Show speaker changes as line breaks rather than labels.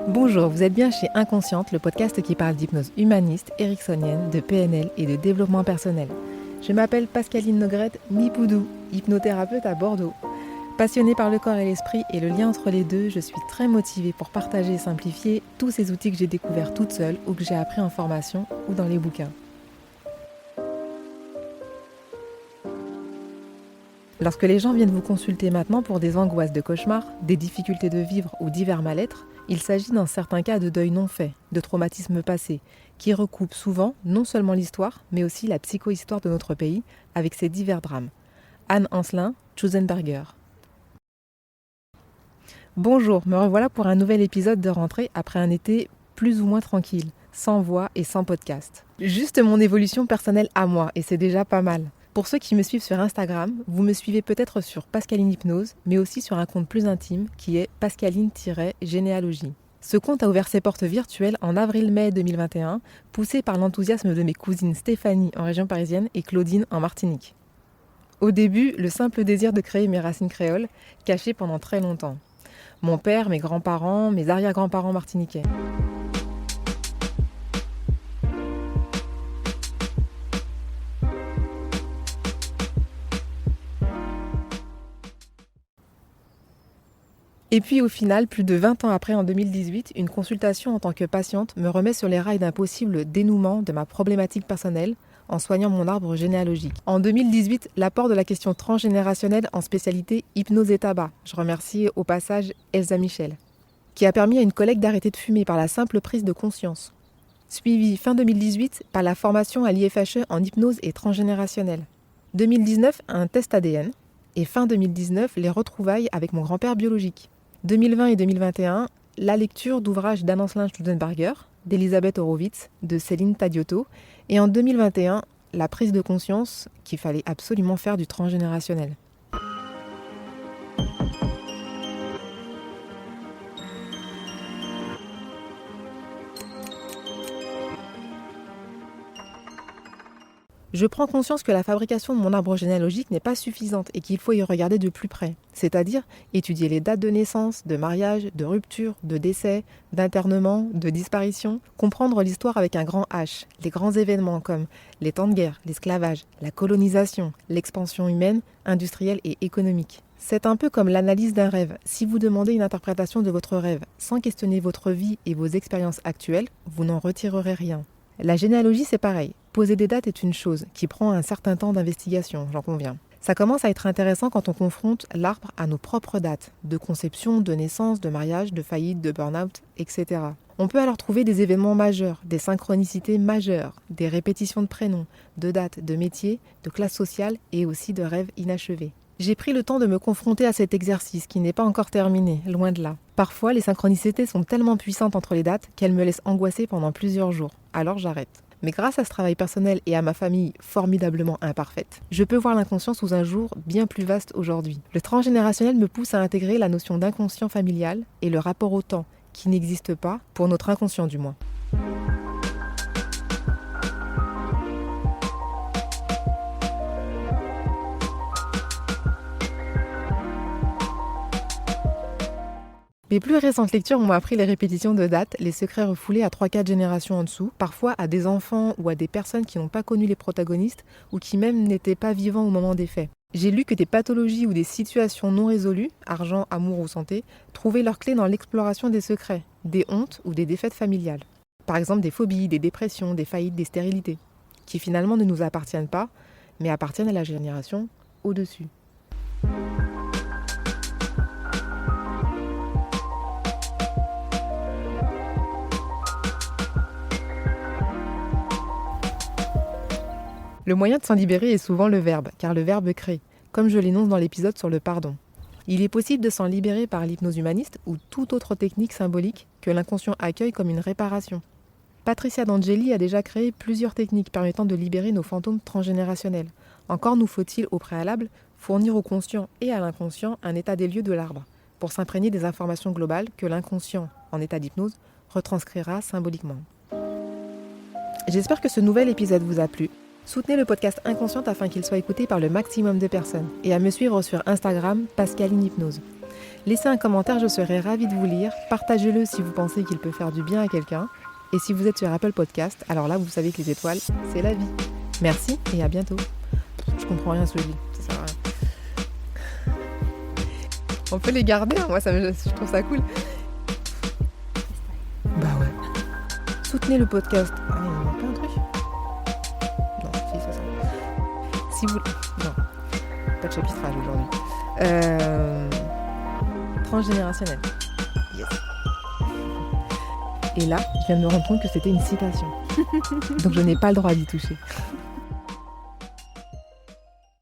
Bonjour, vous êtes bien chez Inconsciente, le podcast qui parle d'hypnose humaniste, ericksonienne, de PNL et de développement personnel. Je m'appelle Pascaline Nogrette Mipoudou, hypnothérapeute à Bordeaux. Passionnée par le corps et l'esprit et le lien entre les deux, je suis très motivée pour partager et simplifier tous ces outils que j'ai découverts toute seule ou que j'ai appris en formation ou dans les bouquins. Lorsque les gens viennent vous consulter maintenant pour des angoisses de cauchemar, des difficultés de vivre ou divers mal-être, il s'agit dans certains cas de deuil non fait, de traumatismes passés, qui recoupent souvent non seulement l'histoire, mais aussi la psychohistoire de notre pays, avec ses divers drames. Anne Ancelin, Schuzenberger. Bonjour, me revoilà pour un nouvel épisode de rentrée après un été plus ou moins tranquille, sans voix et sans podcast. Juste mon évolution personnelle à moi, et c'est déjà pas mal. Pour ceux qui me suivent sur Instagram, vous me suivez peut-être sur Pascaline Hypnose, mais aussi sur un compte plus intime qui est Pascaline-Généalogie. Ce compte a ouvert ses portes virtuelles en avril-mai 2021, poussé par l'enthousiasme de mes cousines Stéphanie en région parisienne et Claudine en Martinique. Au début, le simple désir de créer mes racines créoles, cachées pendant très longtemps. Mon père, mes grands-parents, mes arrière-grands-parents martiniquais. Et puis au final, plus de 20 ans après, en 2018, une consultation en tant que patiente me remet sur les rails d'un possible dénouement de ma problématique personnelle en soignant mon arbre généalogique. En 2018, l'apport de la question transgénérationnelle en spécialité hypnose et tabac. Je remercie au passage Elsa Michel, qui a permis à une collègue d'arrêter de fumer par la simple prise de conscience. Suivi fin 2018 par la formation à l'IFHE en hypnose et transgénérationnelle. 2019, un test ADN. Et fin 2019, les retrouvailles avec mon grand-père biologique. 2020 et 2021, la lecture d'ouvrages d'Anne Ancelin Schuzenberger, d'Elisabeth Horowitz, de Céline Tadiotto, et en 2021, la prise de conscience qu'il fallait absolument faire du transgénérationnel. Je prends conscience que la fabrication de mon arbre généalogique n'est pas suffisante et qu'il faut y regarder de plus près, c'est-à-dire étudier les dates de naissance, de mariage, de rupture, de décès, d'internement, de disparition, comprendre l'histoire avec un grand H, les grands événements comme les temps de guerre, l'esclavage, la colonisation, l'expansion humaine, industrielle et économique. C'est un peu comme l'analyse d'un rêve. Si vous demandez une interprétation de votre rêve sans questionner votre vie et vos expériences actuelles, vous n'en retirerez rien. La généalogie, c'est pareil. Poser des dates est une chose qui prend un certain temps d'investigation, j'en conviens. Ça commence à être intéressant quand on confronte l'arbre à nos propres dates, de conception, de naissance, de mariage, de faillite, de burn-out, etc. On peut alors trouver des événements majeurs, des synchronicités majeures, des répétitions de prénoms, de dates, de métiers, de classes sociales et aussi de rêves inachevés. J'ai pris le temps de me confronter à cet exercice qui n'est pas encore terminé, loin de là. Parfois, les synchronicités sont tellement puissantes entre les dates qu'elles me laissent angoisser pendant plusieurs jours. Alors j'arrête. Mais grâce à ce travail personnel et à ma famille formidablement imparfaite, je peux voir l'inconscient sous un jour bien plus vaste aujourd'hui. Le transgénérationnel me pousse à intégrer la notion d'inconscient familial et le rapport au temps, qui n'existe pas, pour notre inconscient du moins. Mes plus récentes lectures m'ont appris les répétitions de dates, les secrets refoulés à 3-4 générations en dessous, parfois à des enfants ou à des personnes qui n'ont pas connu les protagonistes ou qui même n'étaient pas vivants au moment des faits. J'ai lu que des pathologies ou des situations non résolues, argent, amour ou santé, trouvaient leur clé dans l'exploration des secrets, des hontes ou des défaites familiales. Par exemple des phobies, des dépressions, des faillites, des stérilités, qui finalement ne nous appartiennent pas, mais appartiennent à la génération au-dessus. Le moyen de s'en libérer est souvent le verbe, car le verbe crée, comme je l'énonce dans l'épisode sur le pardon. Il est possible de s'en libérer par l'hypnose humaniste ou toute autre technique symbolique que l'inconscient accueille comme une réparation. Patricia D'Angeli a déjà créé plusieurs techniques permettant de libérer nos fantômes transgénérationnels. Encore nous faut-il, au préalable, fournir au conscient et à l'inconscient un état des lieux de l'arbre, pour s'imprégner des informations globales que l'inconscient, en état d'hypnose, retranscrira symboliquement. J'espère que ce nouvel épisode vous a plu. Soutenez le podcast Inconsciente afin qu'il soit écouté par le maximum de personnes et à me suivre sur Instagram, Pascaline Hypnose. Laissez un commentaire, je serai ravie de vous lire. Partagez-le si vous pensez qu'il peut faire du bien à quelqu'un. Et si vous êtes sur Apple Podcast, alors là, vous savez que les étoiles, c'est la vie. Merci et à bientôt. Je comprends rien à ce que je dis, ça sert à rien. On peut les garder, hein. Moi je trouve ça cool. Bah ouais. Soutenez le podcast. Ah, il manque pas un truc? Non, si, ça. Si vous... Non, pas de chapitrage aujourd'hui. Transgénérationnel. Yes. Et là, je viens de me rendre compte que c'était une citation. Donc je n'ai pas le droit d'y toucher.